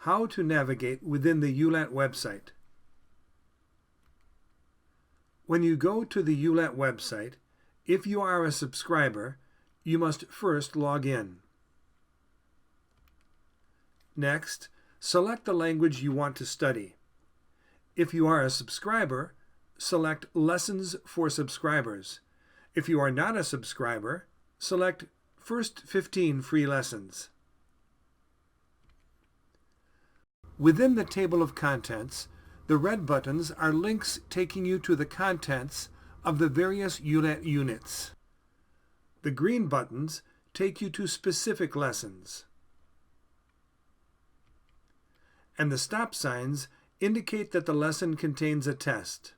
How to navigate within the Ulat website. When you go to the Ulat website, if you are a subscriber, you must first log in. Next, select the language you want to study. If you are a subscriber, select Lessons for Subscribers. If you are not a subscriber, select First 15 free lessons. Within the table of contents, the red buttons are links taking you to the contents of the various Ulat units. The green buttons take you to specific lessons. And the stop signs indicate that the lesson contains a test.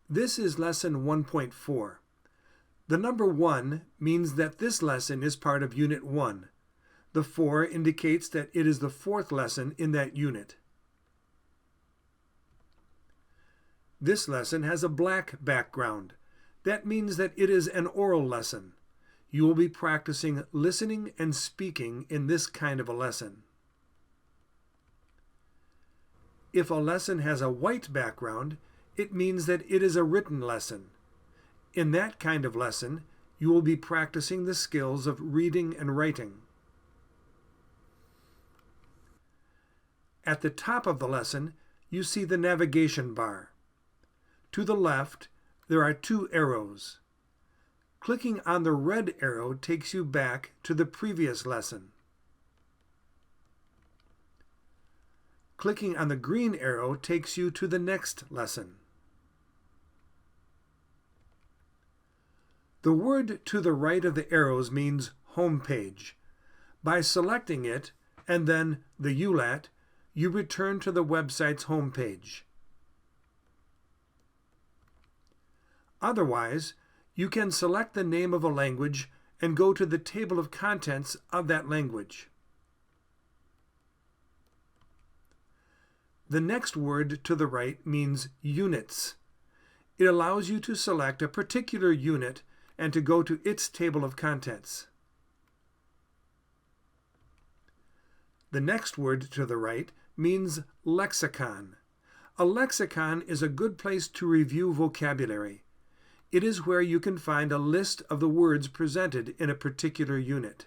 This is lesson 1.4. The number 1 means that this lesson is part of Unit 1. The 4 indicates that it is the 4th lesson in that unit. This lesson has a black background. That means that it is an oral lesson. You will be practicing listening and speaking in this kind of a lesson. If a lesson has a white background, it means that it is a written lesson. In that kind of lesson, you will be practicing the skills of reading and writing. At the top of the lesson, you see the navigation bar. To the left, there are 2 arrows. Clicking on the red arrow takes you back to the previous lesson. Clicking on the green arrow takes you to the next lesson. The word to the right of the arrows means home page. By selecting it and then the Ulat, you return to the website's home page. Otherwise, you can select the name of a language and go to the table of contents of that language. The next word to the right means units. It allows you to select a particular unit and to go to its table of contents. The next word to the right means lexicon. A lexicon is a good place to review vocabulary. It is where you can find a list of the words presented in a particular unit.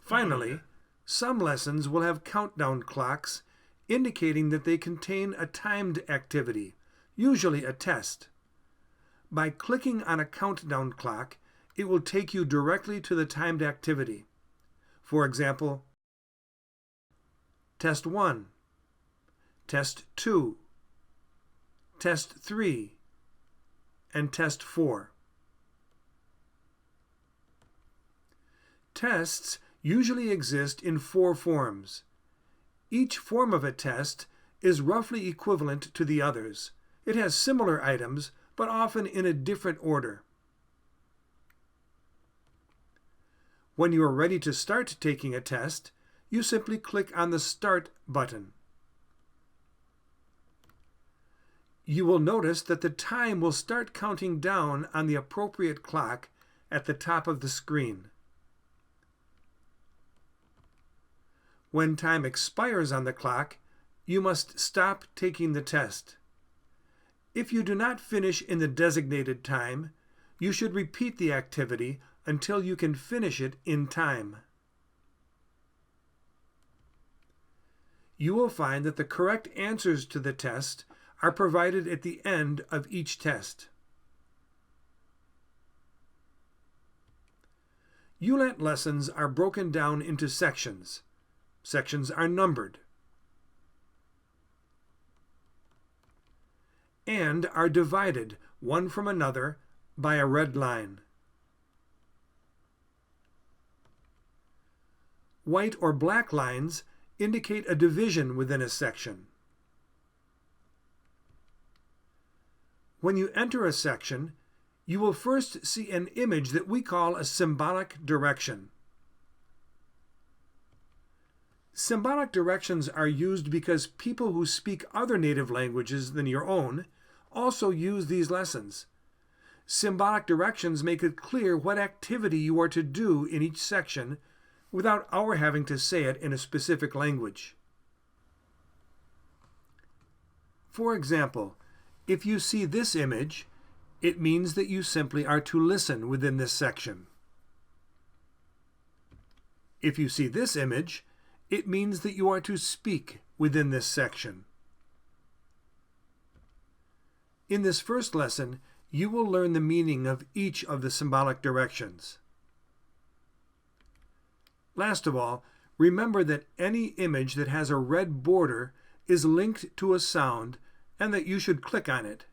Finally, some lessons will have countdown clocks indicating that they contain a timed activity, usually a test. By clicking on a countdown clock, it will take you directly to the timed activity. For example, Test 1, Test 2, Test 3, and Test 4. Tests usually exist in 4 forms. Each form of a test is roughly equivalent to the others. It has similar items, but often in a different order. When you are ready to start taking a test, you simply click on the Start button. You will notice that the time will start counting down on the appropriate clock at the top of the screen. When time expires on the clock, you must stop taking the test. If you do not finish in the designated time, you should repeat the activity until you can finish it in time. You will find that the correct answers to the test are provided at the end of each test. Ulat lessons are broken down into sections. Sections are numbered and are divided one from another by a red line. White or black lines indicate a division within a section. When you enter a section, you will first see an image that we call a symbolic direction. Symbolic directions are used because people who speak other native languages than your own also use these lessons. Symbolic directions make it clear what activity you are to do in each section without our having to say it in a specific language. For example, if you see this image, it means that you simply are to listen within this section. If you see this image, it means that you are to speak within this section. In this first lesson, you will learn the meaning of each of the symbolic directions. Last of all, remember that any image that has a red border is linked to a sound and that you should click on it.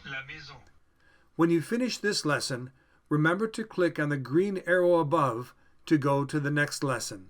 La maison. When you finish this lesson, remember to click on the green arrow above to go to the next lesson.